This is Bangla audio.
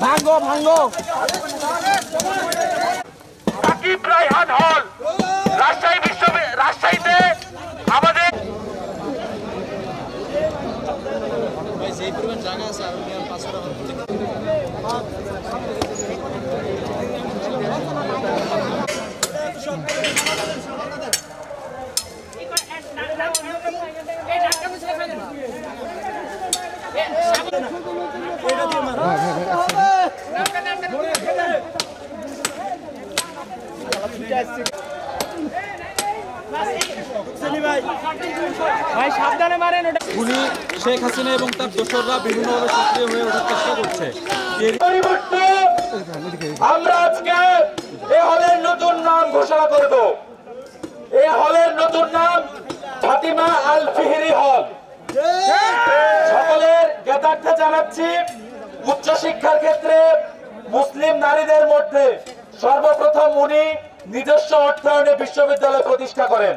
ভাঙ্গো ভাঙ্গো সাকিব রায়হান হল রাজশাহীতে আমাদের যেই পরিমাণ জায়গা আছে আর 500 টাকা উনি শেখ হাসিনা এবং তার দোসররা বিভিন্নভাবে সক্রিয় হয়ে ওঠার চেষ্টা করছে। আমরা আজকে এই হলের নতুন নাম ঘোষণা করব। এই হলের নতুন নাম ফাতিমা আল ফিহরি হল। সকলের জ্ঞাতার্থে জানাচ্ছি, উচ্চশিক্ষার ক্ষেত্রে মুসলিম নারীদের মধ্যে সর্বপ্রথম উনি নিজস্ব অর্থায়নে বিশ্ববিদ্যালয় প্রতিষ্ঠা করেন।